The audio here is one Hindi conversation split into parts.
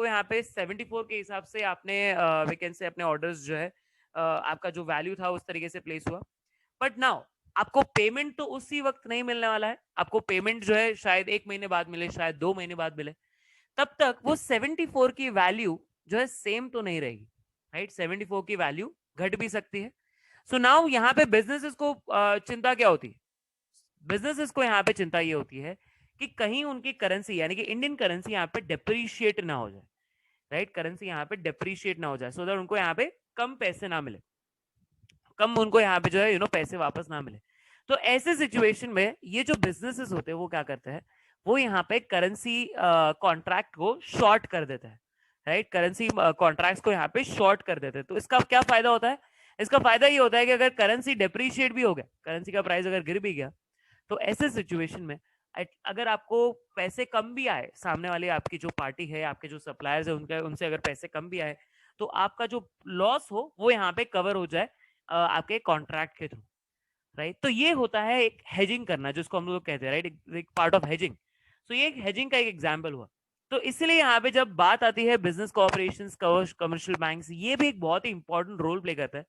आपको यहाँ पे 74 के हिसाब से आपने वैकेंसी अपने ऑर्डर्स जो है आपका जो वैल्यू था उस तरीके से प्लेस हुआ। बट नाउ आपको पेमेंट तो उसी वक्त नहीं मिलने वाला है। आपको पेमेंट जो है शायद 1 महीने बाद मिले, शायद 2 महीने बाद मिले। तब तक वो 74 की वैल्यू जो है सेम तो नहीं रहेगी, राइट? 74 की वैल्यू घट भी सकती है। सो नाउ यहाँ पे बिजनेसेस को चिंता क्या होती है? बिजनेसेस को यहाँ पे चिंता ये होती है कि कहीं उनकी करेंसी यानी कि इंडियन करेंसी यहाँ पे डेप्रीशिएट ना हो जाए, राइट? करेंसी यहाँ पे डेप्रीशिएट ना हो जाए, सो दैट उनको यहाँ पे कम पैसे ना मिले, कम उनको यहाँ पे जो है पैसे वापस ना मिले। तो ऐसे सिचुएशन में ये जो बिजनेसेस होते हैं वो क्या करते हैं, वो यहाँ पे करेंसी कॉन्ट्रैक्ट को शॉर्ट कर देते हैं, राइट? करेंसी कॉन्ट्रैक्ट्स को यहाँ पे शॉर्ट कर देते हैं। तो इसका क्या फायदा होता है? इसका फायदा ये होता है कि अगर करेंसी डेप्रीशिएट भी हो गया, करेंसी का प्राइस अगर गिर भी गया, तो ऐसे सिचुएशन में अगर आपको पैसे कम भी आए, सामने वाले आपकी जो पार्टी है, आपके जो सप्लायर्स है, उनसे अगर पैसे कम भी आए, तो आपका जो लॉस हो वो यहाँ पे कवर हो जाए आपके कॉन्ट्रैक्ट के थ्रू, राइट? तो ये होता है एक हेजिंग करना, जिसको हम लोग कहते हैं, राइट? एक पार्ट ऑफ हेजिंग। सो ये एक हेजिंग का एक एग्जाम्पल हुआ। तो इसलिए यहाँ पे जब बात आती है बिजनेस कॉर्पोरेशन, कमर्शियल बैंक, ये भी एक बहुत ही इंपॉर्टेंट रोल प्ले करता है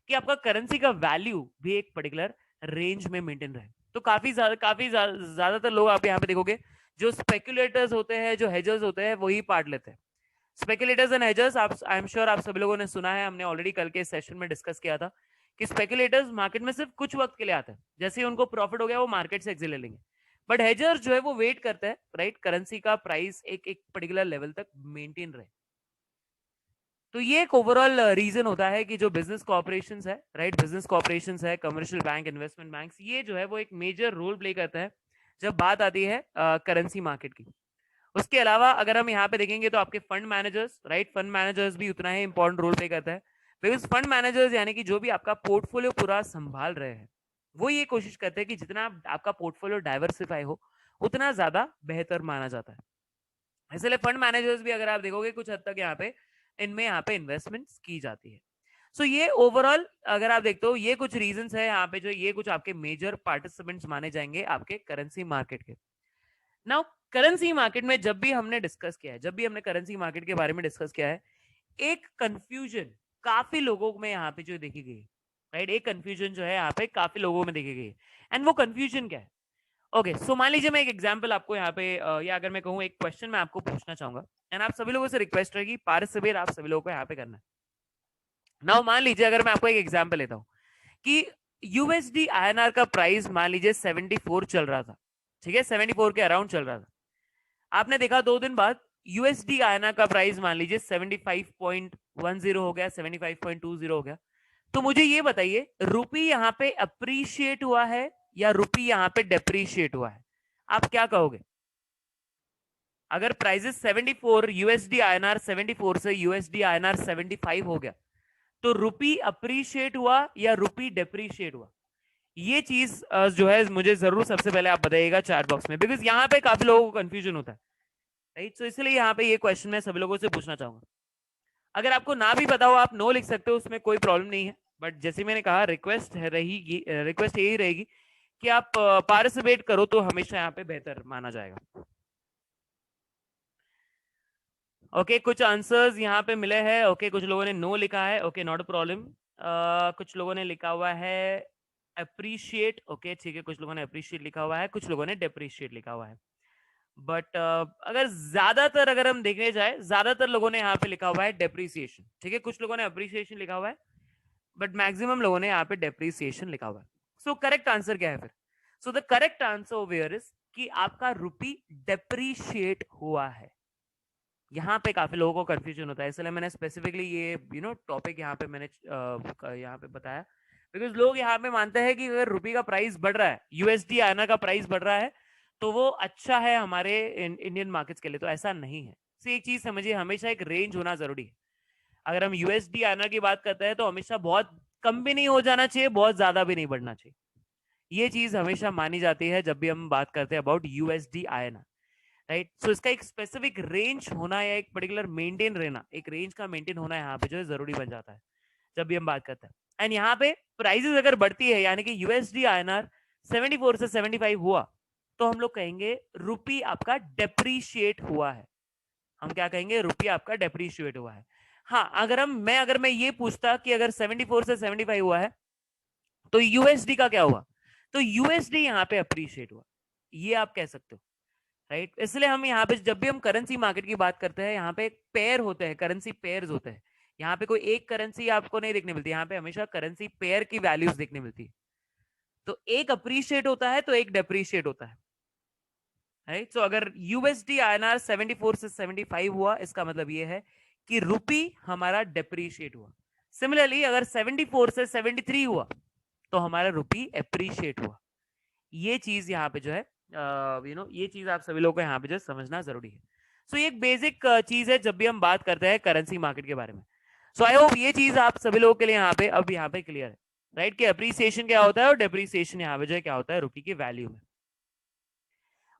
कि आपका करेंसी का वैल्यू भी एक पर्टिकुलर रेंज में मेंटेन रहे। तो काफी ज्यादातर लोग आप यहाँ पे देखोगे, जो स्पेकुलेटर्स होते हैं, जो हेजर्स होते हैं, वही पार्ट लेते हैं। स्पेकुलेटर्स एंड हेजर्स, आप आई एम श्योर आप सभी लोगों ने सुना है, हमने ऑलरेडी कल के सेशन में डिस्कस किया था कि स्पेकुलेटर्स मार्केट में सिर्फ कुछ वक्त के लिए आते हैं, जैसे ही उनको प्रॉफिट हो गया वो मार्केट से एग्जिट ले लेंगे। बट हेजर जो है वो वेट करते हैं, राइट? करेंसी का प्राइस एक एक पर्टिकुलर लेवल तक मेंटेन रहे। तो ये एक ओवरऑल रीजन होता है कि जो बिजनेस कॉर्पोरेशन है, राइट? बिजनेस कॉर्पोरेशन है, कमर्शियल बैंक, इन्वेस्टमेंट बैंक, ये जो है वो एक मेजर रोल प्ले करता है जब बात आती है करेंसी मार्केट की। उसके अलावा अगर हम यहाँ पे देखेंगे तो आपके fund managers, right? Fund managers भी उतना ही इंपॉर्टेंट रोल प्ले करता है, बिकॉज फंड मैनेजर्स यानी कि जो भी आपका पोर्टफोलियो पूरा संभाल रहे हैं, वो ये कोशिश करते हैं कि जितना आपका पोर्टफोलियो डाइवर्सिफाई हो, उतना ज्यादा बेहतर माना जाता है। इसलिए फंड मैनेजर्स भी अगर आप देखोगे कुछ हद तक यहाँ पे इन्वेस्टमेंट्स की जाती है। सो ये ओवरऑल अगर आप देखते हो, ये कुछ रीजंस है यहाँ पे, जो ये कुछ आपके मेजर पार्टिसिपेंट्स माने जाएंगे आपके करेंसी मार्केट के। नाउ करेंसी मार्केट में जब भी हमने डिस्कस किया है, जब भी हमने करेंसी मार्केट के बारे में डिस्कस किया है, एक कंफ्यूजन काफी लोगों में यहाँ पे जो देखी गई, राइट? एक कंफ्यूजन जो है यहाँ पे काफी लोगों में देखी गई, एंड वो कंफ्यूजन क्या है? ओके, सो मान लीजिए मैं एक एग्जांपल आपको यहाँ पे या अगर मैं कहूँ एक क्वेश्चन मैं आपको पूछना चाहूंगा, एंड आप सभी लोगों से रिक्वेस्ट रहेगी, पार्टिसिपेट आप सभी लोगों को यहाँ पे करना है। नाउ मान लीजिए अगर मैं आपको एक एग्जांपल लेता हूँ कि यूएसडी आईएनआर का प्राइस मान लीजिए 74 चल रहा था, ठीक है? 74 के अराउंड चल रहा था। आपने देखा 2 दिन बाद यूएसडी आईएनआर का प्राइस मान लीजिए 75.10 हो गया, 75.20 हो गया। तो मुझे ये बताइए, रुपी यहाँ पे अप्रिशिएट हुआ है या रुपी यहाँ पे डेप्रीशिएट हुआ है? आप क्या कहोगे? अगर प्राइसेस 74 यूएसडी आईएनआर 74 से यूएसडी आईएनआर 75 हो गया, तो रुपी अप्रिशिएट हुआ या रुपी डेप्रीशिएट हुआ? ये चीज जो है मुझे जरूर सबसे पहले आप बताइएगा चैट बॉक्स में, बिकॉज यहाँ पे काफी लोगों को कंफ्यूजन होता है, राइट? सो इसलिए यहाँ पे ये क्वेश्चन मैं सभी लोगों से पूछना चाहूंगा। अगर आपको ना भी पता हो आप नो लिख सकते हो, उसमें कोई प्रॉब्लम नहीं है, बट जैसे मैंने कहा रिक्वेस्ट रहेगी, रिक्वेस्ट यही रहेगी कि आप पार्टिसिपेट करो, तो हमेशा यहाँ पे बेहतर माना जाएगा। ओके, कुछ आंसर्स यहाँ पे मिले हैं। ओके, कुछ लोगों ने नो लिखा है, ओके नॉट अ प्रॉब्लम। कुछ लोगों ने लिखा हुआ है अप्रिशिएट, ओके ठीक है, कुछ लोगों ने अप्रिशिएट लिखा हुआ है, कुछ लोगों ने डेप्रिशिएट लिखा हुआ है। बट अगर ज्यादातर अगर हम देखने जाए, ज्यादातर लोगों ने यहाँ पे लिखा हुआ है डेप्रिसिएशन, ठीक है? कुछ लोगों ने अप्रिसिएशन लिखा हुआ है, बट मैक्सिमम लोगों ने यहाँ पे डेप्रिसिएशन लिखा हुआ है। सो करेक्ट आंसर क्या है फिर? सो the correct answer over is कि आपका रुपी डेप्रिशिएट हुआ है। यहाँ पे काफी लोगों को कंफ्यूजन होता है, इसलिए मैंने स्पेसिफिकली ये टॉपिक यहाँ पे मैंने यहाँ पे बताया, बिकॉज लोग यहाँ पे मानते हैं कि अगर रुपी का प्राइस बढ़ रहा है, यूएसडी आईएनआर का प्राइस बढ़ रहा है, तो वो अच्छा है हमारे इंडियन मार्केट्स के लिए। तो ऐसा नहीं है। तो एक चीज समझिए, हमेशा एक रेंज होना जरूरी है। अगर हम यूएसडी आईएनआर की बात करते हैं तो हमेशा बहुत कम भी नहीं हो जाना चाहिए, बहुत ज्यादा भी नहीं बढ़ना चाहिए। ये चीज हमेशा मानी जाती है जब भी हम बात करते हैं अबाउट यूएसडी आईएनआर, राइट? सो इसका एक स्पेसिफिक रेंज होना या एक पर्टिकुलर मेंटेन रहना, एक रेंज का मेंटेन होना यहाँ पे जो है जरूरी बन जाता है जब भी हम बात करते हैं। एंड यहाँ पे प्राइसेस अगर बढ़ती है, यानी कि यूएसडी आईएनआर 74 से 75 हुआ, तो हम लोग कहेंगे रुपी आपका डेप्रीशिएट हुआ है। हम क्या कहेंगे, रुपी आपका डेप्रिशिएट हुआ है। हाँ, अगर मैं ये पूछता कि अगर 74 से 75 हुआ है तो यूएसडी का क्या हुआ, तो यूएसडी यहाँ पे अप्रिशिएट हुआ, ये आप कह सकते हो, राइट। इसलिए हम यहाँ पे जब भी हम करेंसी मार्केट की बात करते हैं, यहाँ पे पेयर होते हैं, करेंसी पेयर्स होते हैं। यहाँ पे कोई एक करेंसी आपको नहीं देखने मिलती, यहाँ पे हमेशा करेंसी पेयर की वैल्यूज देखने मिलती है। तो एक अप्रिशिएट होता है तो एक डेप्रिशिएट होता है, राइट। सो अगर यूएसडी आईएनआर 74 से 75 हुआ, इसका मतलब ये है कि रुपी हमारा डेप्रिशिएट हुआ। सिमिलरली अगर 74 से 73 हुआ तो हमारा रुपी एप्रिशिएट हुआ। ये चीज यहाँ पे जो है ये चीज आप सभी लोगों को यहाँ पे जो समझना जरूरी है। सो ये एक बेसिक चीज है जब भी हम बात करते हैं करेंसी मार्केट के बारे में। सो आई होप ये चीज आप सभी लोगों के लिए यहाँ पे क्लियर है, राइट, कि अप्रिसिएशन क्या होता है और डेप्रिसिएशन यहाँ पे जो है क्या होता है रुपी की वैल्यू में।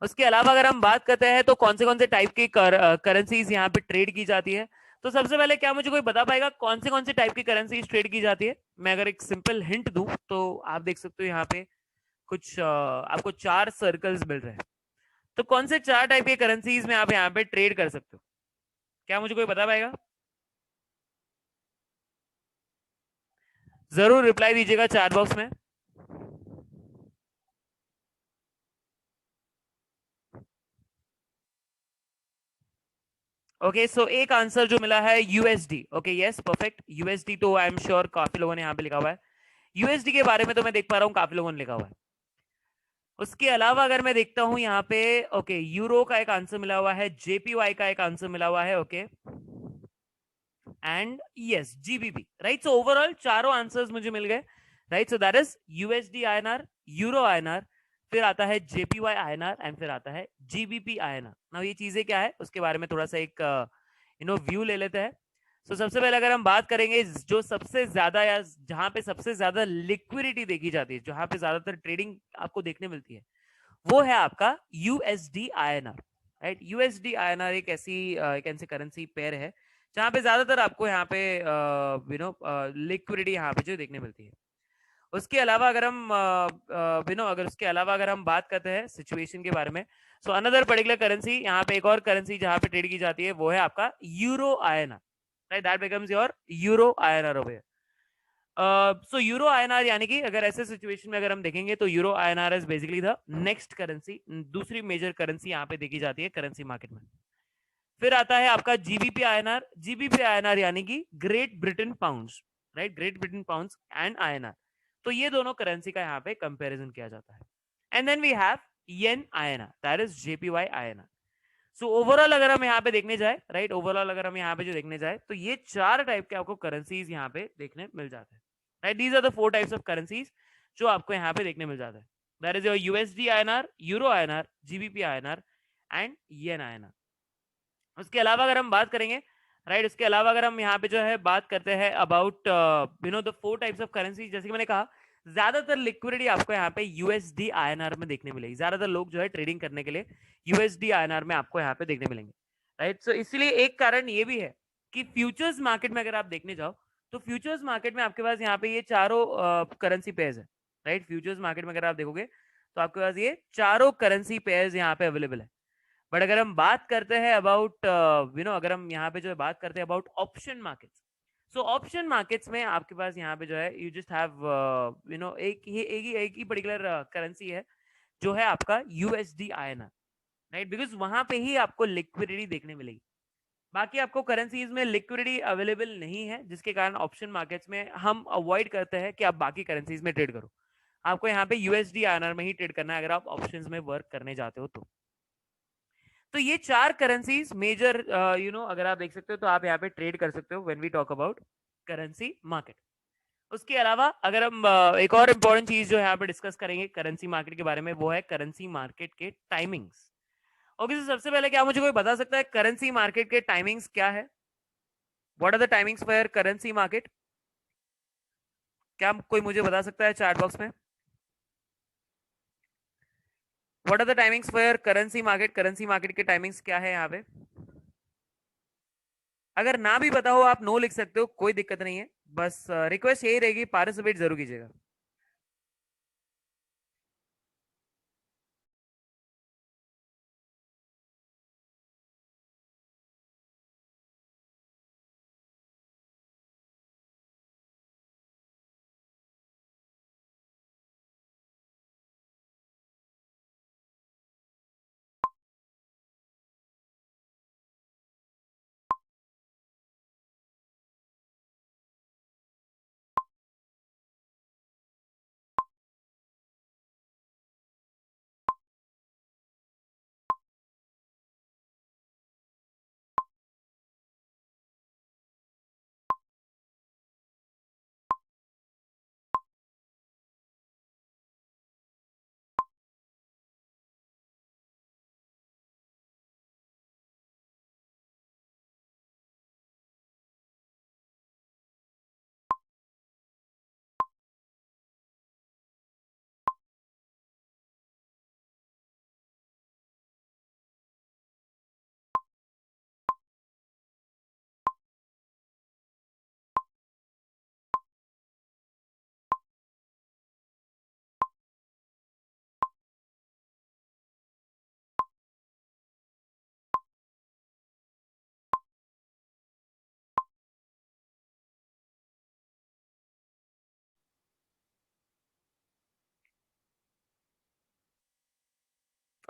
उसके अलावा अगर हम बात करते हैं तो कौन से टाइप की करेंसीज यहाँ पे ट्रेड की जाती है, तो सबसे पहले क्या मुझे कोई बता पाएगा कौन से टाइप की करेंसीज ट्रेड की जाती है? मैं अगर एक सिंपल हिंट दूं तो आप देख सकते हो यहाँ पे कुछ आपको 4 सर्कल्स मिल रहे हैं। तो कौन से 4 टाइप के करेंसीज में आप यहाँ पे ट्रेड कर सकते हो? क्या मुझे कोई बता पाएगा? जरूर रिप्लाई दीजिएगा चैट बॉक्स में। ओके, सो एक आंसर जो मिला है USD. Okay, yes, perfect, USD तो आई एम श्योर काफी लोगों ने यहाँ पे लिखा हुआ है। यूएसडी के बारे में तो मैं देख पा रहा हूँ काफी लोगों ने लिखा हुआ है। उसके अलावा अगर मैं देखता हूं यहाँ पे, ओके, यूरो का एक आंसर मिला हुआ है, जेपीवाई का एक आंसर मिला हुआ है, okay, and yes GBP, right. So overall चारों आंसर्स मुझे मिल गए, right. So that is USD INR, euro INR, फिर आता है जेपीवाई आईएनआर एंड फिर आता है जीबीपी आईएनआर। नाउ ये चीजें क्या है उसके बारे में थोड़ा सा एक व्यू ले लेते हैं। तो सबसे पहले अगर हम बात करेंगे जो सबसे ज्यादा या जहां पे सबसे ज्यादा लिक्विडिटी देखी जाती है, जहां पे ज्यादातर ट्रेडिंग आपको देखने मिलती है, वो है आपका USD INR, right. USD INR एक ऐसी करेंसी पेयर है जहां पे ज्यादातर आपको यहाँ पे लिक्विडिटी यहाँ पे जो देखने मिलती है। उसके अलावा अगर हम अगर उसके अलावा अगर हम बात करते हैं सिचुएशन के बारे में, सो अनदर पर्टिकुलर करेंसी, यहाँ पे एक और करेंसी जहां पे ट्रेड की जाती है वो है आपका euro INR, right. That becomes your euro INR over. So euro INR यानी कि अगर ऐसे सिचुएशन में अगर हम देखेंगे तो euro INR is basically the next currency, दूसरी मेजर करेंसी यहाँ पे देखी जाती है करेंसी मार्केट में। फिर आता है आपका जीबीपी आईएनआर, जीबीपी आईएनआर यानी कि great Britain pounds, right, great Britain pounds and INR. तो ये दोनों करेंसी का यहाँ पे कंपैरिजन किया जाता है। And then we have yen INR, that is JPY INR. So overall अगर हम यहाँ पे देखने जाए, राइट, ओवरऑल अगर हम यहाँ पे जो देखने जाए तो ये 4 टाइप के आपको करेंसीज यहाँ पे देखने मिल जाते हैं, right. These are the 4 types of currencies जो आपको यहाँ पे देखने मिल जाता है। That is your USD INR, euro INR, GBP INR and yen INR. उसके अलावा अगर हम बात करेंगे, राइट, उसके अलावा अगर हम यहाँ पे जो है बात करते हैं about the 4 types of currency, जैसे कि मैंने कहा ज्यादातर लिक्विडिटी आपको यहाँ पे यूएसडी आईएनआर में देखने मिलेगी। ज्यादातर लोग जो है ट्रेडिंग करने के लिए यूएसडी आईएनआर में आपको यहाँ पे देखने मिलेंगे, राइट। सो इसलिए एक कारण ये भी है कि फ्यूचर्स मार्केट में अगर आप देखने जाओ तो फ्यूचर्स मार्केट में आपके पास यहाँ पे ये चारों करेंसी पेयर्स है, राइट। फ्यूचर्स मार्केट में अगर आप देखोगे तो आपके पास ये चारों करेंसी पेयर्स यहाँ पे अवेलेबल है। बट अगर हम बात करते हैं अबाउट अगर हम यहाँ पे जो है बात करते हैं about option markets, so option markets में आपके पास यहाँ पे जो है यू जस्ट हैव एक ही पर्टिकुलर करेंसी है जो है आपका यूएसडी आईएनआर, राइट, बिकॉज वहां पे ही आपको लिक्विडिटी देखने मिलेगी। बाकी आपको करेंसीज में लिक्विडिटी अवेलेबल नहीं है, जिसके कारण ऑप्शन मार्केट्स में हम अवॉइड करते हैं कि आप बाकी करेंसीज में ट्रेड करो। आपको यहाँ पे यूएसडी आईएनआर में ही ट्रेड करना है अगर आप ऑप्शंस में वर्क करने जाते हो तो ये 4 करेंसीज मेजर अगर आप देख सकते हो तो आप यहाँ पे ट्रेड कर सकते हो when we talk about currency market. उसके अलावा अगर हम एक और इंपॉर्टेंट चीज जो यहाँ पे डिस्कस करेंगे करेंसी मार्केट के बारे में वो है करेंसी मार्केट के टाइमिंग्स। ओके, तो सबसे पहले क्या मुझे कोई बता सकता है करेंसी मार्केट के टाइमिंग्स क्या है? What are the timings for currency market? क्या कोई मुझे बता सकता है चैट बॉक्स में? What are the timings for currency market? Currency market के टाइमिंग्स क्या है यहाँ पे? अगर ना भी पता हो आप नो लिख सकते हो, कोई दिक्कत नहीं है। बस रिक्वेस्ट यही रहेगी, पार्टिसिपेट जरूर कीजिएगा।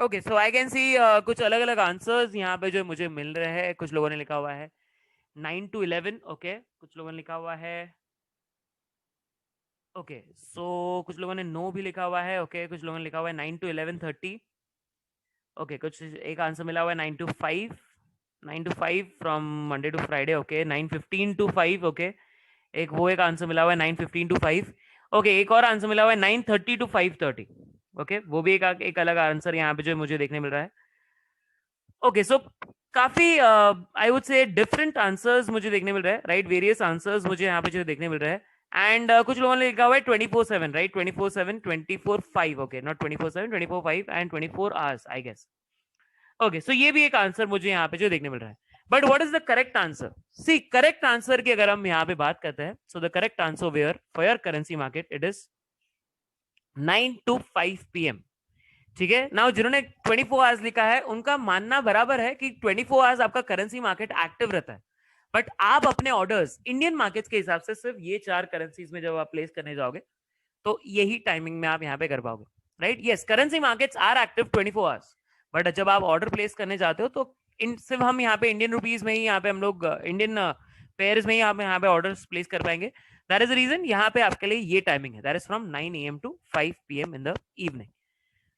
Okay, so I can see कुछ अलग अलग आंसर्स यहाँ पे जो मुझे मिल रहे हैं। कुछ लोगों ने लिखा हुआ है 9 to 11, ओके। कुछ लोगों ने लिखा हुआ है ओके, सो कुछ लोगों ने नो भी लिखा हुआ है, ओके। कुछ लोगों ने लिखा हुआ है 9 to 11:30, ओके। कुछ एक आंसर मिला हुआ है 9 to 5, 9 to 5 from Monday to Friday, okay. 9:15 to 5, okay. एक वो एक आंसर मिला हुआ है 9:15 to 5, ओके। एक और आंसर मिला हुआ है 9:30 to 5:30, ओके। वो भी एक अलग आंसर यहाँ पे जो मुझे देखने मिल रहा है, ओके। सो काफी I would say different answers मुझे देखने मिल रहे हैं, राइट। वेरियस आंसर्स मुझे यहाँ पे जो देखने मिल रहे हैं। एंड कुछ लोगों ने लिखा हुआ है 24/7, right. 24/7, 24/5, okay. Not 24/7, 24/5 and 24 hours, I guess, okay. So ये भी एक आंसर मुझे यहाँ पे जो देखने मिल रहा है। But what is the correct answer? See, correct answer की अगर हम यहाँ पे बात करते हैं, so the correct answer where for your currency market it is 9 to 5 PM, ठीक है। नाउ जिन्होंने 24 आवर्स लिखा है उनका मानना बराबर है कि 24 आवर्स आपका करेंसी मार्केट एक्टिव रहता है। बट आप अपने ऑर्डर्स इंडियन मार्केट्स के हिसाब से सिर्फ ये 4 करेंसीज में जब आप प्लेस करने जाओगे तो यही टाइमिंग में आप यहाँ पे कर पाओगे, right. Yes, currency markets are active 24 hours, but जब आप ऑर्डर प्लेस करने जाते हो तो सिर्फ हम यहाँ पे इंडियन रुपीज में ही यहाँ पे हम लोग इंडियन पेयर्स में ही आप यहाँ पे ऑर्डर प्लेस कर पाएंगे। दैट इज द रीजन यहाँ पे आपके लिए ये टाइमिंग है, that is from 9 AM to 5 PM in the evening.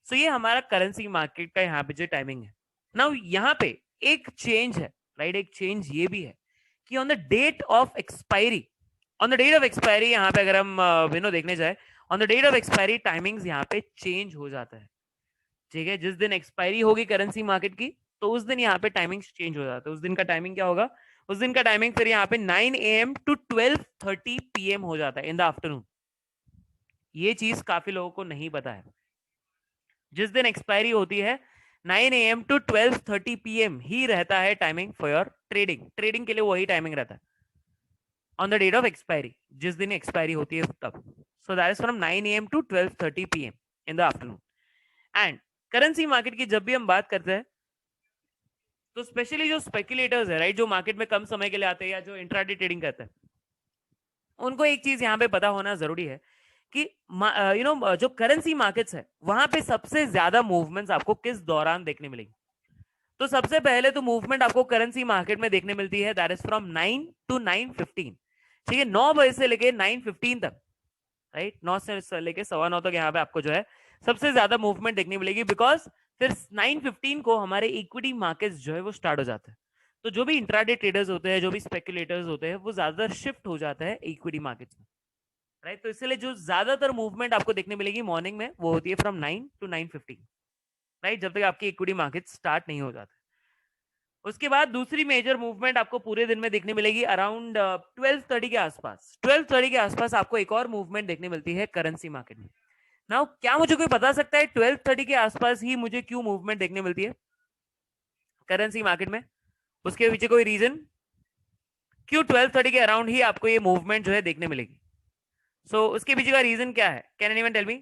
So ये हमारा करेंसी मार्केट का यहाँ पे जो टाइमिंग है। नाउ यहाँ पे एक चेंज है, राइट। एक चेंज ये भी है कि on the date of expiry, on the date of expiry यहाँ पे अगर हम देखने जाए, on the date of expiry timings यहाँ पे चेंज हो जाता है, ठीक है। जिस दिन एक्सपायरी होगी करेंसी मार्केट की तो उस दिन यहाँ पे टाइमिंग्स चेंज हो जाता है। उस दिन का टाइमिंग क्या होगा? उस दिन का टाइमिंग फिर यहाँ पे 9 AM to 12:30 PM हो जाता है इन द आफ्टरनून। ये चीज काफी लोगों को नहीं पता है। जिस दिन एक्सपायरी होती है 9 AM to 12:30 PM ही रहता है timing for your trading. Trading के लिए वही टाइमिंग रहता है on the date of expiry, जिस दिन एक्सपायरी होती है तब। So that is from 9 AM to 12:30 PM in the afternoon. And currency market की जब भी हम बात करते हैं तो स्पेशली जो स्पेकुलेटर्स है, राइट, जो मार्केट में कम समय के लिए आते हैं या जो इंट्राडे ट्रेडिंग करते हैं, उनको एक चीज यहाँ पे पता होना जरूरी है कि जो करेंसी मार्केट्स है वहां पे सबसे ज्यादा मूवमेंट्स आपको किस दौरान देखने मिलेगी। तो सबसे पहले तो मूवमेंट आपको करेंसी मार्केट में देखने मिलती है दैट इज फ्रॉम 9 to 9:15, ठीक है। 9 बजे से लेके 9:15 तक, राइट। 9 से लेके 9:15 तक यहाँ पे आपको जो है सबसे ज्यादा मूवमेंट देखने मिलेगी, बिकॉज फिर 9:15 को हमारे इक्विटी मार्केट्स जो है वो स्टार्ट हो जाते हैं। तो जो भी इंट्राडे ट्रेडर्स होते हैं, जो भी स्पेकुलेटर्स होते हैं, वो ज्यादातर शिफ्ट हो जाता है इक्विटी मार्केट्स में, राइट। तो इसलिए जो ज्यादातर मूवमेंट आपको देखने मिलेगी मॉर्निंग में वो होती है फ्रॉम 9 to 9:15, राइट, जब तक आपकी इक्विटी मार्केट स्टार्ट नहीं हो जाते। उसके बाद दूसरी मेजर मूवमेंट आपको पूरे दिन में देखने मिलेगी अराउंड 12:30 के आसपास। 12:30 के आसपास आपको एक और मूवमेंट देखने मिलती है करेंसी मार्केट में। नाउ क्या मुझे कोई बता सकता है 12:30 के आसपास ही मुझे क्यों मूवमेंट देखने मिलती है करेंसी मार्केट में? उसके पीछे कोई रीजन क्यों 12:30 के अराउंड ही आपको ये मूवमेंट जो है देखने मिलेगी? सो उसके पीछे का रीजन क्या है? Can anyone tell me?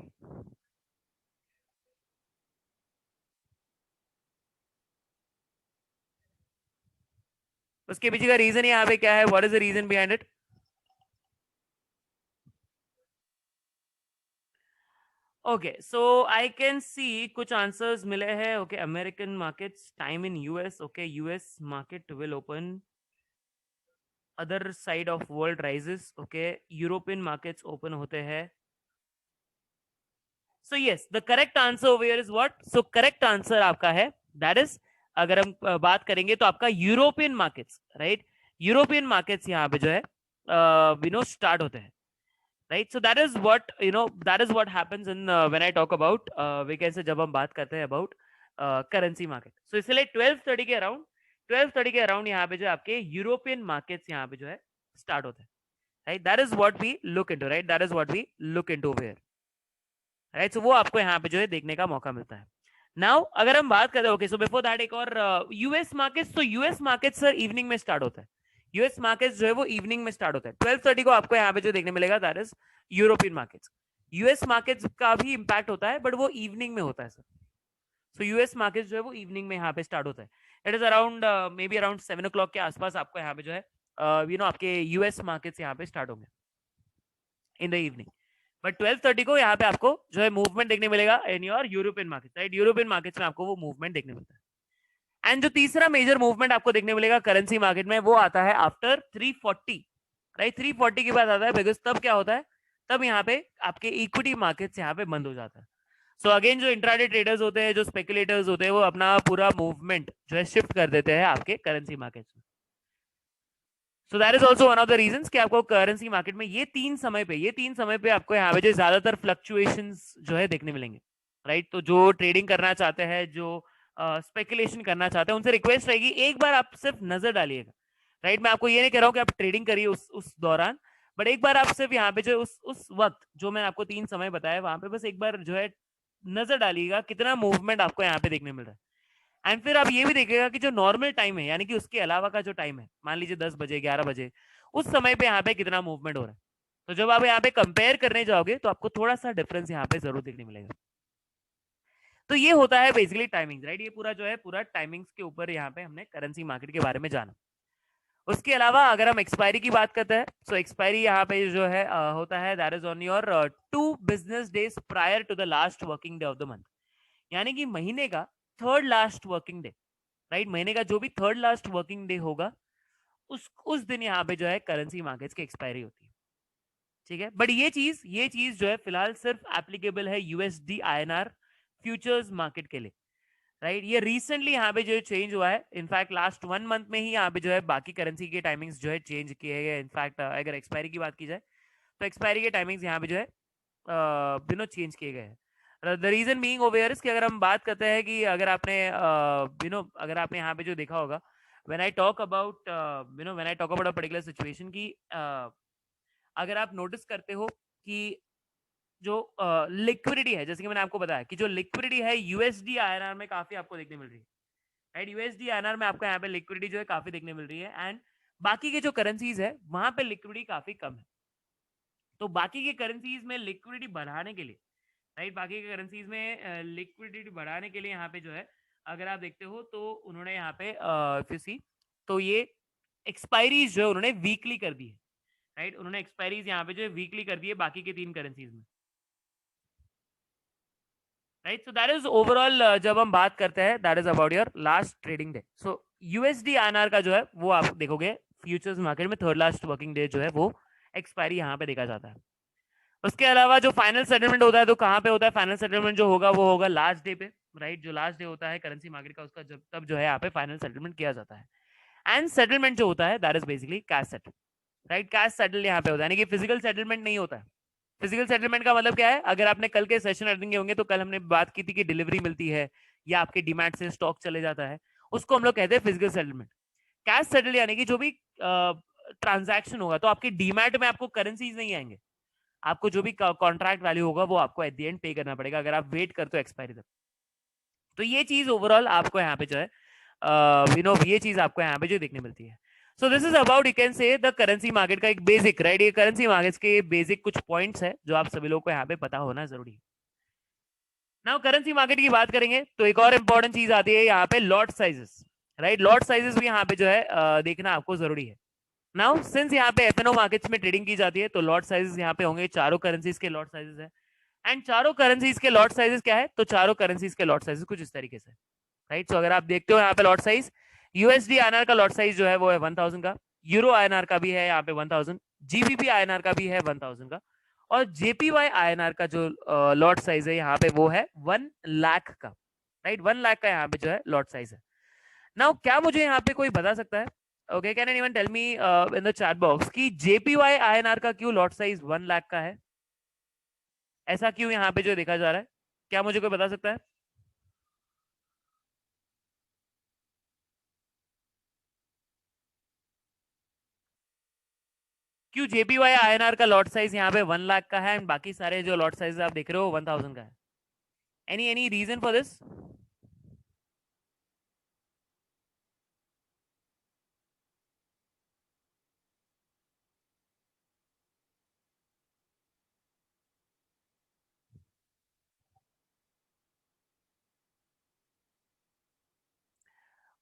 उसके पीछे का रीजन यहाँ पे क्या है? What is the reason behind it? Okay, so I can see कुछ आंसर्स मिले हैं, okay. American markets time in US, okay. US market will open other side of world rises, okay. European markets open होते हैं। So yes, the correct answer where is what? So correct answer आपका है दैट इज, अगर हम बात करेंगे तो आपका European markets, right. European markets यहाँ पे जो है स्टार्ट होते हैं, right. So that is what that is what happens in when I talk about weekend से, जब हम बात करते हैं अबाउट करेंसी मार्केट। सो इसलिए 12:30 के अराउंड यहाँ पे जो आपके यूरोपियन मार्केट्स यहाँ पे जो है स्टार्ट होते हैं, right. That is what we look into, right. That is what we look into where, right. So वो आपको यहाँ पे जो है देखने का मौका मिलता है। नाउ अगर हम बात करें, ओके, सो बिफोर दैट एक और यूएस मार्केट्स। तो यूएस मार्केट सर इवनिंग में स्टार्ट होता है। यूएस मार्केट्स जो है वो इवनिंग में स्टार्ट होता है 12:30 को आपको यहाँ पे जो देखने मिलेगा that is European markets. US markets का भी इंपैक्ट होता है बट वो इवनिंग में होता है सर। सो यूएस मार्केट्स जो है वो इवनिंग में यहाँ पे स्टार्ट होता है। It is around may be around 7 o'clock के आसपास आपको यहाँ पे जो है आपके यूएस मार्केट्स यहाँ पे स्टार्ट होंगे इन द इवनिंग। बट 12:30 को यहाँ पे आपको जो है मूवमेंट देखने मिलेगा in your European market, right? European markets में आपको वो मूवमेंट देखने मिलता है। एंड जो तीसरा मेजर मूवमेंट आपको देखने मिलेगा करेंसी मार्केट में, वो आता है आफ्टर 340, राइट? 340 के बाद आता है, बिकॉज तब क्या होता है, तब यहाँ पे आपके इक्विटी मार्केट्स यहाँ पे बंद हो जाता है। सो अगेन जो इंट्राडे ट्रेडर्स होते हैं, जो स्पेकुलेटर्स होते हैं, वो अपना पूरा मूवमेंट जो है शिफ्ट कर देते हैं आपके करेंसी मार्केट्स में। सो that is also one of the reasons कि आपको करेंसी मार्केट में ये तीन समय पे आपको यहाँ पे जो ज्यादातर फ्लक्चुएशंस जो है देखने मिलेंगे, राइट? तो जो ट्रेडिंग करना चाहते हैं, जो स्पेकुलेशन करना चाहते हैं, उनसे रिक्वेस्ट रहेगी एक बार आप सिर्फ नजर डालिएगा, राइट? मैं आपको ये नहीं कह रहा हूँ कि आप ट्रेडिंग करिए उस दौरान, बट एक बार आप सिर्फ यहाँ पे जो उस वक्त जो मैंने आपको 3 समय बताया, वहां पे बस एक बार जो है नजर डालिएगा कितना मूवमेंट आपको यहाँ पे देखने मिल रहा है। एंड फिर आप ये भी देखिएगा कि जो नॉर्मल टाइम है, यानी कि उसके अलावा का जो टाइम है, मान लीजिए 10 बजे 11 बजे, उस समय पे यहाँ पे कितना मूवमेंट हो रहा है। तो जब आप यहाँ पे कंपेयर करने जाओगे तो आपको थोड़ा सा डिफरेंस यहाँ पे जरूर देखने मिलेगा। तो ये होता है बेसिकली टाइमिंग, राइट? ये पूरा जो है पूरा टाइमिंग्स के ऊपर यहाँ पे हमने करेंसी मार्केट के बारे में जाना। उसके अलावा अगर हम एक्सपायरी की बात करते हैं, तो एक्सपायरी यहाँ पे जो है होता है that is on your 2 business days prior to the last working day of the month, यानी कि महीने का third last working day, right? महीने का जो भी थर्ड लास्ट वर्किंग डे होगा, उस दिन यहाँ पे जो है करेंसी मार्केट्स की एक्सपायरी होती है, ठीक है? बट ये चीज जो है फिलहाल सिर्फ एप्लीकेबल है यूएसडी आईएनआर फ्यूचर्स मार्केट के लिए, राइट? ये रिसेंटली यहाँ पे जो चेंज हुआ है, इनफैक्ट लास्ट 1 मंथ में ही यहाँ पे जो है बाकी करेंसी के टाइमिंग्स जो है चेंज किए गए। इनफैक्ट अगर एक्सपायरी की बात की जाए, तो एक्सपायरी के टाइमिंग्स यहाँ पे जो है चेंज किए गए हैं। द रीजन बीइंग ओवर कि अगर हम बात करते हैं कि अगर आपने अगर आपने यहाँ पे जो देखा होगा, when I talk about when I talk about a particular situation की, अगर आप नोटिस करते हो कि जो लिक्विडिटी है, जैसे कि मैंने आपको बताया कि जो लिक्विडिटी है यूएसडी आईएनआर में काफी आपको देखने मिल रही है, राइट? यूएसडी आईएनआर में आपको यहाँ पे लिक्विडिटी जो है काफी देखने मिल रही है, एंड बाकी के जो करेंसीज है वहां पे लिक्विडिटी काफी कम है। तो बाकी के करेंसीज में लिक्विडिटी बढ़ाने के लिए, राइट, बाकी के करेंसीज में लिक्विडिटी बढ़ाने के लिए यहाँ पे जो है, अगर आप देखते हो तो उन्होंने यहाँ पे तो ये एक्सपायरीज जो है उन्होंने वीकली कर दी है, राइट? उन्होंने एक्सपायरीज यहाँ पे जो है वीकली कर दी है बाकी के 3 करेंसीज में, right? So that is overall जब हम बात करते हैं that is about your last trading day. So USD INR का जो है वो आप देखोगे फ्यूचर्स मार्केट में थर्ड लास्ट वर्किंग डे जो है वो एक्सपायरी यहाँ पे देखा जाता है। उसके अलावा जो फाइनल सेटलमेंट होता है, तो कहाँ पे होता है फाइनल सेटलमेंट? जो होगा वो होगा लास्ट डे पे, राइट? जो लास्ट डे होता है करेंसी मार्केट का, उसका जब तब जो है यहाँ पे फाइनल सेटलमेंट किया जाता है। एंड सेटलमेंट जो होता है that is basically cash settle, right? Cash settle यहाँ पे होता है, यानी कि फिजिकल सेटलमेंट नहीं होता है। फिजिकल सेटलमेंट का मतलब क्या है? अगर आपने कल के सेशन अटेंड होंगे तो कल हमने बात की थी कि डिलीवरी मिलती है या आपके डिमांड से स्टॉक चले जाता है, उसको हम लोग कहते हैं फिजिकल सेटलमेंट। कैश सेटल यानी कि जो भी ट्रांजैक्शन होगा, तो आपके डीमैट में आपको करेंसीज नहीं आएंगे, आपको जो भी कॉन्ट्रैक्ट वैल्यू होगा वो आपको एट द एंड पे करना पड़ेगा अगर आप वेट करते हो एक्सपायरी तक। तो ये चीज ओवरऑल आपको यहाँ पे जो है ये चीज आपको यहाँ पे जो देखने मिलती है। So this is about you can say the currency market का एक बेसिक, राइट? ये करेंसी मार्केट्स के बेसिक कुछ पॉइंट्स है जो आप सभी लोगों को यहाँ पे पता होना जरूरी है। नाउ करेंसी मार्केट की बात करेंगे तो एक और इंपॉर्टेंट चीज आती है यहाँ पे lot sizes, right? Lot sizes भी यहाँ पे जो है देखना आपको जरूरी है। नाउ सिंस यहाँ पे एफएनओ मार्केट्स में ट्रेडिंग की जाती है, तो लॉट साइजेस यहाँ पे होंगे, चारों करेंसीज के लॉट साइजेस है। एंड चारों करेंसीज के लॉट साइजेस क्या है? तो चारों करेंसीज के लॉट साइजेस कुछ इस तरीके से, राइट? सो अगर आप देखते हो यहाँ पे लॉट साइज, यूएसडी आईएनआर का लॉट साइज जो है वो है 1000 का, यूरो आईएनआर का भी है यहाँ पे 1000, जीबीपी आईएनआर का भी है 1000 का, और जेपीवाई आईएनआर का जो लॉट साइज है यहाँ पे वो है 1 लाख का, राइट? 1 लाख का यहाँ पे जो है लॉट साइज है। नाउ क्या मुझे यहाँ पे कोई बता सकता है, okay, can anyone tell me in the chat box कि जेपीवाई आईएनआर का क्यों लॉट साइज 1 लाख का है? ऐसा क्यों यहाँ पे जो देखा जा रहा है? क्या मुझे कोई बता सकता है? क्यों जेपीवाई आईएनआर का लॉट साइज यहाँ पे 1 लाख का है एंड बाकी सारे जो लॉट साइज आप देख रहे हो 1000 का है? Any reason for this?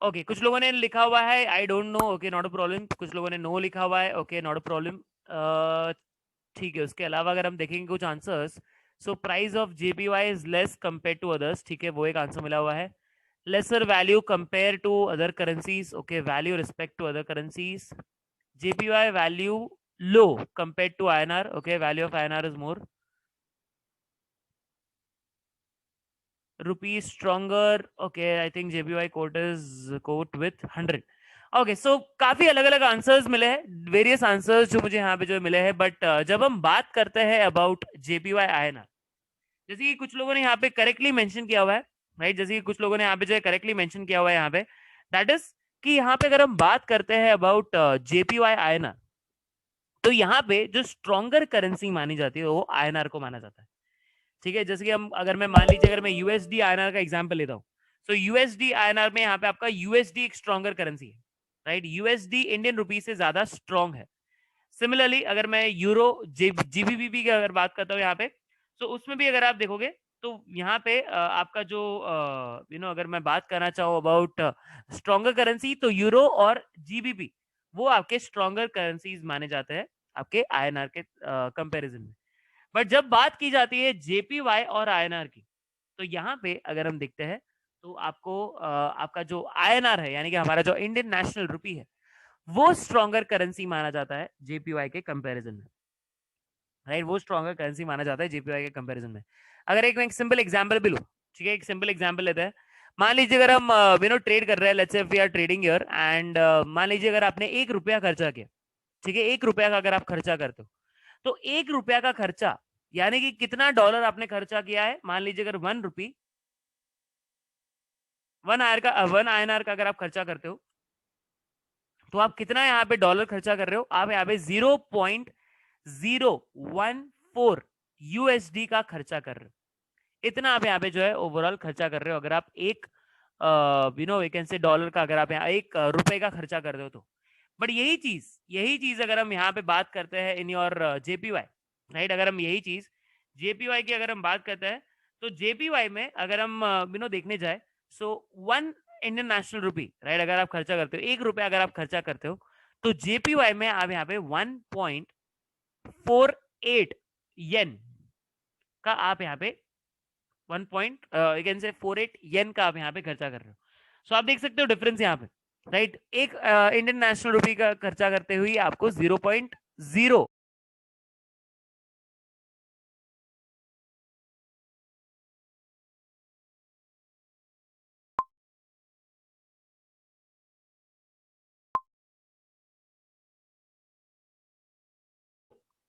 Okay, कुछ लोगों ने लिखा हुआ है I don't know, okay not a problem. कुछ लोगों ने नो लिखा हुआ है, ओके नॉट अ प्रॉब्लम। ठीक है, उसके अलावा अगर हम देखेंगे कुछ answers, so price of JPY is less compare to others, ठीक है, वो एक आंसर मिला हुआ है. Lesser value compare to other currencies, okay, value respect to other currencies. JPY value low compare to INR, okay, value of INR is more. Rupee stronger, okay, I think JPY quote is quote with 100. Okay, सो काफी अलग अलग आंसर्स मिले हैं, वेरियस आंसर्स जो मुझे यहाँ पे जो मिले हैं, बट जब हम बात करते हैं अबाउट JPY INR, जैसे कि कुछ लोगों ने यहाँ पे करेक्टली मेंशन किया हुआ है, राइट, जैसे कि कुछ लोगों ने यहाँ पे जो है करेक्टली मेंशन किया हुआ है यहाँ पे, दैट इज कि यहाँ पे अगर हम बात करते हैं अबाउट JPY INR, तो यहाँ पे जो स्ट्रॉन्गर करेंसी मानी जाती है वो INR को माना जाता है. ठीक है, जैसे कि हम अगर मैं मान लीजिए अगर मैं यूएसडी आईएनआर का एग्जांपल लेता हूँ, तो यूएसडी आईएनआर में यहाँ पे आपका यूएसडी एक स्ट्रॉन्गर करेंसी है, राइट, यूएसडी इंडियन रुपी से ज्यादा स्ट्रॉन्ग है. सिमिलरली अगर मैं यूरो जीबीबी की अगर बात करता हूँ यहाँ पे, तो उसमें भी अगर आप देखोगे तो यहाँ पे आपका जो अगर मैं बात करना चाहूँ अबाउट स्ट्रॉन्गर करेंसी, तो यूरो और जीबीपी वो आपके स्ट्रॉन्गर करेंसीज माने जाते हैं आपके आईएनआर के कंपैरिजन में. बट जब बात की जाती है जेपीवाई और आईएनआर की, तो यहाँ पे अगर हम देखते हैं तो आपको आपका जो आईएनआर है, यानी कि हमारा जो इंडियन नेशनल रुपी है, वो स्ट्रॉन्गर करेंसी माना जाता है जेपीवाई के कंपैरिजन में, राइट, वो स्ट्रॉन्गर करेंसी माना जाता है जेपीवाई के कंपैरिजन में. अगर एक सिंपल एग्जांपल भी लो, ठीक है, एक सिंपल एग्जांपल लेते हैं. मान लीजिए अगर हम ट्रेड कर रहे हैं, let's say we are trading here, and मान लीजिए अगर आपने 1 रुपया खर्चा किया, ठीक है, 1 रुपया का अगर आप खर्चा करते हो, तो 1 रुपया का खर्चा यानी कि कितना डॉलर आपने खर्चा किया है. मान लीजिए अगर 1 रुपी 1 INR का अगर आप खर्चा करते हो, तो आप कितना यहाँ पे डॉलर खर्चा कर रहे हो, आप यहाँ पे 0.014 यूएसडी का खर्चा कर रहे हो. इतना आप यहाँ पे जो है ओवरऑल खर्चा कर रहे हो, अगर आप एक वी कैन से डॉलर का, अगर आप यहाँ 1 रुपए का खर्चा कर रहे हो तो. बट यही चीज अगर हम यहाँ पे बात करते हैं इन योर जेपीवाई, राइट, अगर हम यही चीज जेपीवाई की अगर हम बात करते हैं, तो जेपीवाई में अगर हम देखने जाए, सो 1 इंडियन नेशनल रुपी, राइट, अगर आप खर्चा करते हो 1 रुपया अगर आप खर्चा करते हो, तो जेपीवाई में आप यहाँ पे 1.48 येन का आप यहाँ पे 1.48 येन का आप यहाँ पे खर्चा कर रहे हो. सो आप देख सकते हो डिफरेंस यहाँ पे, राइट, एक इंडियन नेशनल रुपी का खर्चा करते हुए आपको 0.0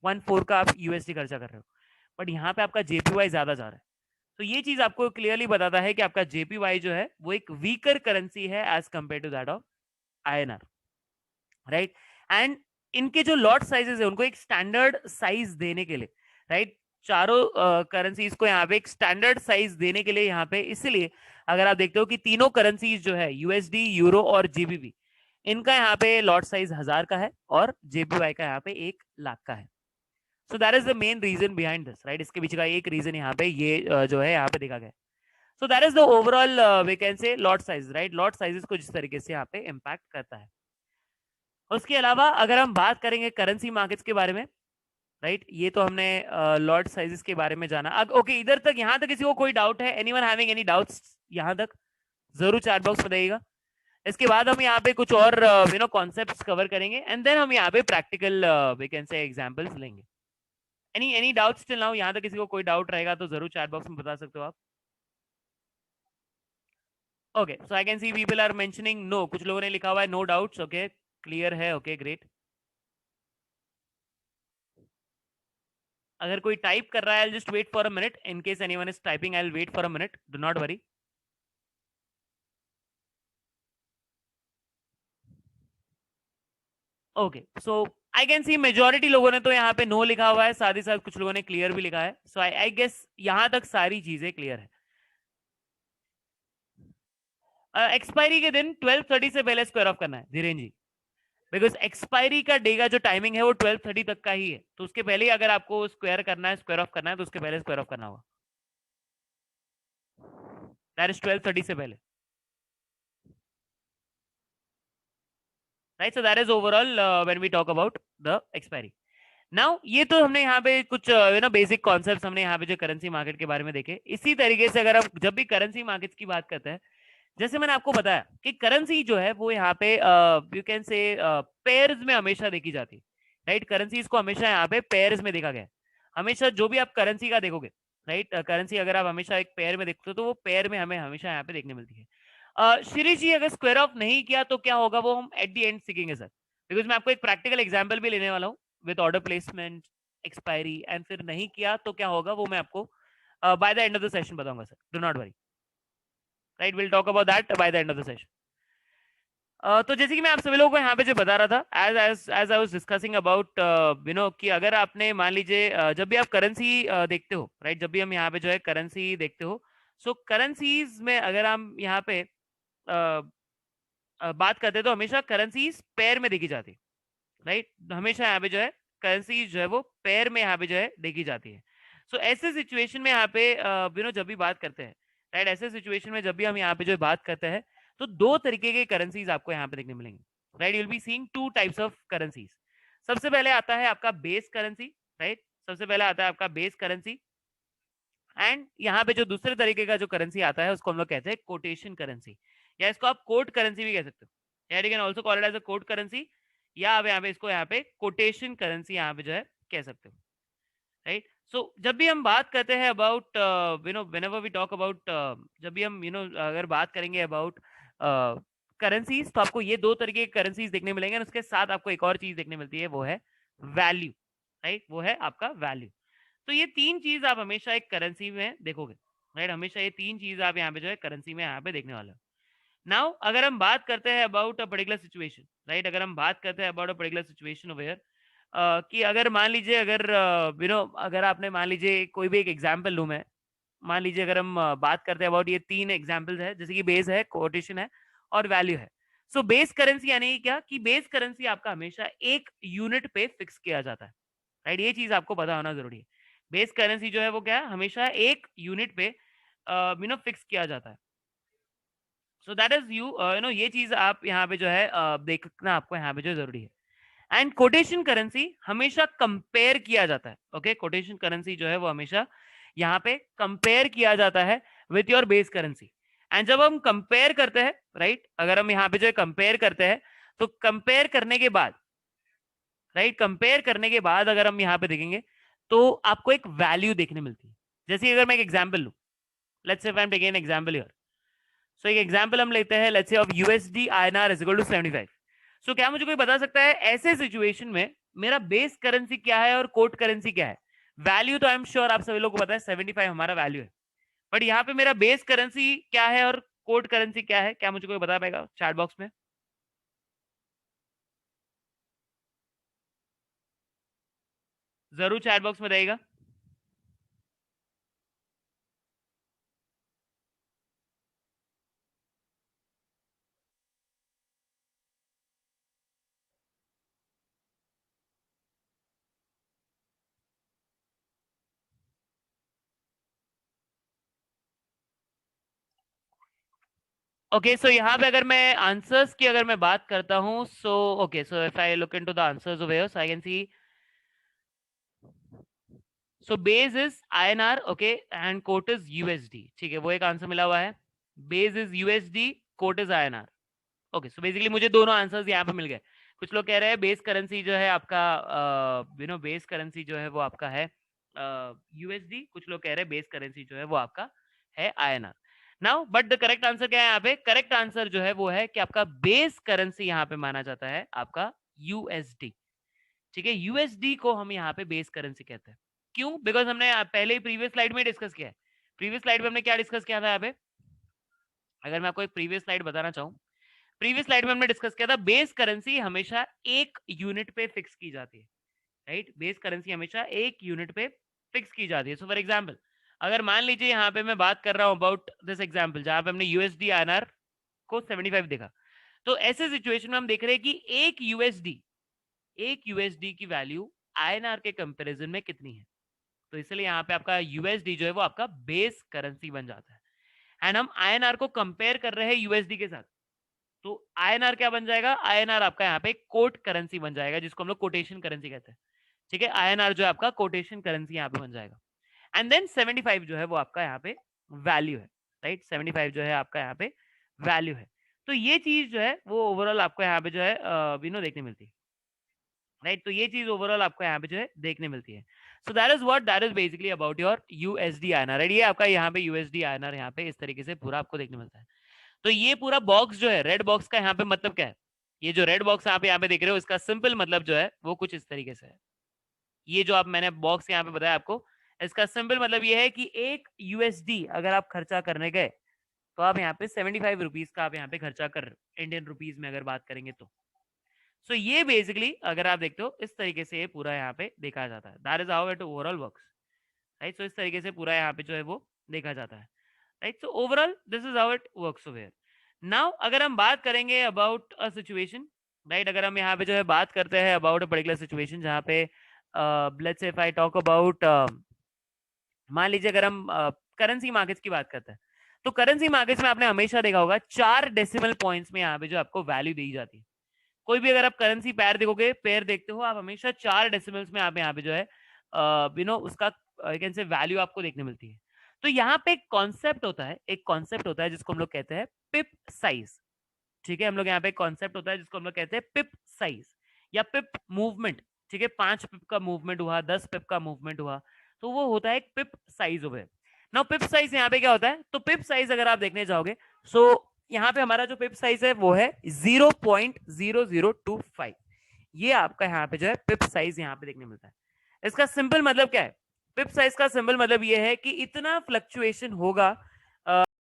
1.4 का आप यूएसडी खर्चा कर रहे हो, बट यहाँ पे आपका जेपीवाई ज्यादा जा रहा है. तो ये चीज आपको क्लियरली बताता है कि आपका जेपीवाई जो है वो एक वीकर करेंसी है as compare to that of INR, right. And इनके जो लॉट साइजेस है उनको एक स्टैंडर्ड साइज देने के लिए, राइट, चारों करेंसीज को यहाँ पे एक स्टैंडर्ड साइज देने के लिए यहाँ पे, इसलिए अगर आप देखते हो कि तीनों करेंसीज जो है यूएसडी, यूरो और जीबीबी, इनका यहाँ पे लॉट साइज 1000 का है और जेपीवाई का यहाँ पे 1 लाख का है. So that is the main reason behind this, right, इसके पीछे का एक रीजन यहाँ पे ये जो है यहाँ पे देखा गया. So that is the overall we can say lot size, right, lot sizes को जिस तरीके से यहाँ पे इम्पैक्ट करता है. उसके अलावा अगर हम बात करेंगे करेंसी मार्केट्स के बारे में, राइट, ये तो हमने लॉट साइजेस के बारे में जाना. ओके, इधर तक यहाँ तक किसी को कोई डाउट है? एनीवन हैविंग एनी डाउट्स यहाँ तक? जरूर चैट बॉक्स बताइएगा. इसके बाद हम यहाँ पे कुछ और कॉन्सेप्ट्स कवर करेंगे, एंड देन हम यहाँ पे practical we can say examples लेंगे. Any doubts till now? यहाँ तक किसी को कोई डाउट रहेगा तो जरूर चैट बॉक्स में बता सकते हो आप. Okay, so I can see people are mentioning no, कुछ लोगों ने लिखा हुआ है नो डाउट्स. ओके, क्लियर है. Okay, great. अगर कोई टाइप कर रहा है, I just wait for a minute. In case anyone is typing, I will wait for a minute, do not worry. Okay, so I can see majority लोगों ने तो यहाँ पे नो लिखा हुआ है, साथ ही साथ कुछ लोगों ने क्लियर भी लिखा है. सो आई गेस यहाँ तक सारी चीजें क्लियर है. एक्सपायरी के दिन 12:30 से पहले स्क्वायर ऑफ करना है धीरेन जी, बिकॉज एक्सपायरी का डे का जो टाइमिंग है वो 12:30 तक का ही है, तो उसके पहले ही अगर आपको स्क्वायर करना है, स्क्वायर ऑफ करना है, तो उसके पहले स्क्वायर ऑफ करना होगा. दैट इज 12:30 से पहले, राइट. So that is overall when we talk about the expiry. Now ये तो हमने यहाँ पे कुछ यू नो बेसिक कॉन्सेप्ट्स हमने यहाँ पे जो करेंसी मार्केट के बारे में देखे। इसी तरीके से अगर हम जब भी करेंसी मार्केट्स की बात करते हैं, जैसे मैंने आपको बताया कि करेंसी जो है वो यहाँ पे यू कैन से पेयर्स में हमेशा देखी जाती है, राइट। करेंसीज को हमेशा यहाँ पे पेयर्स में देखा गया है। हमेशा जो भी आप करेंसी का देखोगे, राइट, करेंसी अगर आप हमेशा एक पेयर में देखते हो तो वो पेयर में हमें हमेशा यहाँ पे देखने मिलती है। श्री जी अगर स्क्वायर ऑफ नहीं किया तो क्या होगा वो हम एट दी एंड सीखेंगे सर, बिकॉज मैं आपको एक प्रैक्टिकल एग्जाम्पल भी लेने वाला हूँ with order placement, expiry and फिर नहीं किया तो क्या होगा वो मैं आपको by the end of the session बताऊंगा sir, do not worry, right. Will talk about that by the end of the session. तो जैसे कि मैं आप सभी लोगों को यहाँ पे जो बता रहा था, as as as I was discussing about you know कि अगर आपने मान लीजिए जब भी आप करेंसी देखते हो, राइट, जब भी हम यहाँ पे जो है करेंसी देखते हो, सो करेंसीज में अगर हम यहाँ पे बात करते हैं तो हमेशा करेंसीज पेयर में देखी जाती है, राइट। हमेशा यहाँ पे जो है करेंसी जो है वो पेयर में यहाँ पे जो है देखी जाती है। सो ऐसे सिचुएशन में यहाँ पे यू नो जब भी बात करते हैं, राइट, ऐसे सिचुएशन में जब भी हम यहाँ पे जो है बात करते हैं तो दो तरीके के करेंसीज आपको यहाँ पे देखने मिलेंगे, right. You will be seeing two types of currencies. सबसे पहले आता है आपका बेस करेंसी, राइट। सबसे पहले आता है आपका बेस करेंसी, एंड यहाँ पे जो दूसरे तरीके का जो करेंसी आता है उसको हम लोग कहते हैं कोटेशन करेंसी, या इसको आप कोट करेंसी भी कह सकते हो, या you can also call it as a quote currency, या आप यहाँ पे इसको यहाँ पे कोटेशन करेंसी यहाँ पे जो है कह सकते हो, राइट। सो जब भी हम बात करते हैं about you know whenever we talk about, जब भी हम यू नो अगर बात करेंगे अबाउट करेंसीज, तो आपको ये दो तरीके के करेंसीज देखने मिलेंगे, और उसके साथ आपको एक और चीज देखने मिलती है, वो है वैल्यू, राइट, वो है आपका वैल्यू। तो ये तीन चीज आप हमेशा एक करेंसी में देखोगे, राइट। हमेशा ये तीन चीज आप यहाँ पे जो है करेंसी में यहाँ पे देखने वाले हो। नाउ अगर हम बात करते हैं about a particular situation, right, अगर हम बात करते हैं about a particular situation over here, कि अगर मान लीजिए अगर यू नो अगर आपने मान लीजिए कोई भी एक एग्जांपल लूं मैं, मान लीजिए अगर हम बात करते हैं अबाउट ये तीन एग्जांपल्स है, जैसे कि बेस है, कोटेशन है और वैल्यू है। सो बेस करेंसी यानी कि क्या, कि बेस करेंसी आपका हमेशा एक यूनिट पे फिक्स किया जाता है, राइट। ये चीज आपको पता होना जरूरी है। बेस करेंसी जो है वो क्या है, हमेशा एक यूनिट पे यू नो फिक्स किया जाता है। So that is you know ये चीज आप यहाँ पे जो है देखना आपको यहाँ पे जो जरूरी है। एंड कोटेशन करेंसी हमेशा कंपेयर किया जाता है, ओके। कोटेशन करेंसी जो है वो हमेशा यहाँ पे कंपेयर किया जाता है with your base currency. And जब हम कंपेयर करते हैं, राइट, अगर हम यहाँ पे जो है कंपेयर करते हैं, तो कंपेयर करने के बाद, राइट, कंपेयर करने के बाद अगर हम यहाँ पे देखेंगे तो आपको एक वैल्यू देखने मिलती है। जैसे अगर मैं एक एग्जाम्पल लूँ, let's say I am taking an example here. So एक एग्जाम्पल हम लेते हैं, let's say of USD INR is equal to 75। So क्या मुझे कोई बता सकता है ऐसे सिचुएशन में मेरा बेस करेंसी क्या है और कोट करेंसी क्या है? वैल्यू तो आई एम श्योर आप सभी लोगों को पता है, 75 हमारा वैल्यू है, बट यहाँ पे मेरा बेस करेंसी क्या है और कोट करेंसी क्या है? क्या मुझे कोई बता पाएगा चैट बॉक्स में? जरूर चैट बॉक्स में रहेगा। ओके, सो यहाँ पे अगर मैं आंसर्स की अगर मैं बात करता हूँ, so okay, so if I look into the answers over here, so I can see, so base is INR, okay, and quote is USD, ठीक है, वो एक आंसर मिला हुआ है। Base is USD, quote is INR. Okay, so basically मुझे दोनों आंसर्स यहाँ पे मिल गए। कुछ लोग कह रहे हैं बेस करेंसी जो है आपका यू नो बेस करेंसी जो है वो आपका है यूएसडी, कुछ लोग कह रहे हैं बेस करेंसी जो है वो आपका है INR. Now but the correct answer क्या है यहाँ पे? करेक्ट आंसर जो है वो है कि आपका बेस करेंसी यहाँ पे माना जाता है आपका यूएसडी, ठीक है। यूएसडी को हम यहाँ पे बेस करेंसी कहते हैं। क्यों? बिकॉज हमने पहले ही प्रीवियस स्लाइड में डिस्कस किया है। प्रीवियस स्लाइड में हमने क्या डिस्कस किया था यहाँ पे? अगर मैं आपको एक प्रीवियस स्लाइड बताना चाहूँ, प्रीवियस स्लाइड में हमने डिस्कस किया था बेस करेंसी हमेशा एक यूनिट पे फिक्स की जाती है, राइट। बेस करेंसी हमेशा एक यूनिट पे फिक्स की जाती है। सो फॉर एग्जांपल, अगर मान लीजिए यहाँ पे मैं बात कर रहा हूँ अबाउट दिस एग्जांपल जहां पे हमने यूएसडी आईएनआर को 75 देखा, तो ऐसे सिचुएशन में हम देख रहे हैं कि एक यूएसडी की वैल्यू आईएनआर के कंपैरिजन में कितनी है। तो इसलिए यहाँ पे आपका यूएसडी जो है वो आपका बेस करेंसी बन जाता है। एंड हम आईएनआर को कंपेयर कर रहे हैं यूएसडी के साथ, तो आईएनआर क्या बन जाएगा? आईएनआर आपका यहाँ पे कोट करेंसी बन जाएगा, जिसको हम लोग कोटेशन करेंसी कहते हैं, ठीक है, INR जो है आपका कोटेशन करेंसी यहाँ पे बन जाएगा। एंड देन 75 जो है वो आपका यहाँ पे वैल्यू है, राइट। 75 जो है आपका यहाँ पे वैल्यू है। तो ये चीज जो है वो ओवरऑल आपको यहाँ पे जो है देखने मिलती है, राइट। तो ये चीज ओवरऑल आपको यहाँ पे जो है देखने मिलती है। So that is basically about your USD INR, right. ये आपका यहाँ पे यूएसडी आईएनआर यहाँ पे इस तरीके से पूरा आपको देखने मिलता है। तो ये पूरा बॉक्स जो है, रेड बॉक्स का यहाँ पे मतलब क्या है, ये जो रेड बॉक्स यहाँ पे देख रहे हो, इसका सिंपल मतलब जो है वो कुछ इस तरीके से है। ये जो आप मैंने बॉक्स यहाँ पे बताया आपको, इसका सिंपल मतलब ये है कि एक यूएसडी अगर आप खर्चा करने गए तो आप यहाँ पे 75 रुपीज का आप यहाँ पे खर्चा कर, इंडियन रुपीज में अगर बात करेंगे तो। सो ये बेसिकली अगर आप देखते हो इस तरीके से ये पूरा यहाँ पे देखा जाता है। That is how it overall works, right. So इस तरीके से पूरा यहाँ पे जो है वो देखा जाता है, right. So overall this is how it works over. Now अगर हम बात करेंगे अबाउट अ सिचुएशन, राइट, अगर हम यहाँ पे जो है बात करते हैं अबाउट अ पर्टिकुलर सिचुएशन जहाँ पे let's say if I talk about, मान लीजिए अगर हम करेंसी मार्केट्स की बात करते हैं, तो करेंसी मार्केट्स में आपने हमेशा देखा होगा 4 डेसिमल पॉइंट्स में यहाँ पे जो आपको वैल्यू दी जाती है। कोई भी अगर आप करेंसी पैर देखोगे, पेयर देखते हो आप, हमेशा 4 डेसिमल्स में आप यहाँ पे जो है उसका कैन से वैल्यू आपको देखने मिलती है। तो यहाँ पे एक कॉन्सेप्ट होता है, जिसको हम लोग कहते हैं पिप साइज। ठीक है, हम लोग यहाँ पे एक कॉन्सेप्ट होता है जिसको हम लोग कहते हैं पिप साइज या पिप मूवमेंट। ठीक है, 5 पिप का मूवमेंट हुआ, 10 पिप का मूवमेंट हुआ, तो वो होता है एक पिप साइज ओवर। नाउ पिप साइज यहाँ पे क्या होता है, तो पिप साइज अगर आप देखने जाओगे, सो यहाँ पे हमारा जो पिप साइज है वो है 0.0025। ये आपका यहाँ पे जो है पिप साइज यहाँ पे देखने मिलता है। इसका सिंपल मतलब क्या है, पिप साइज का सिंपल मतलब ये है कि इतना फ्लक्चुएशन होगा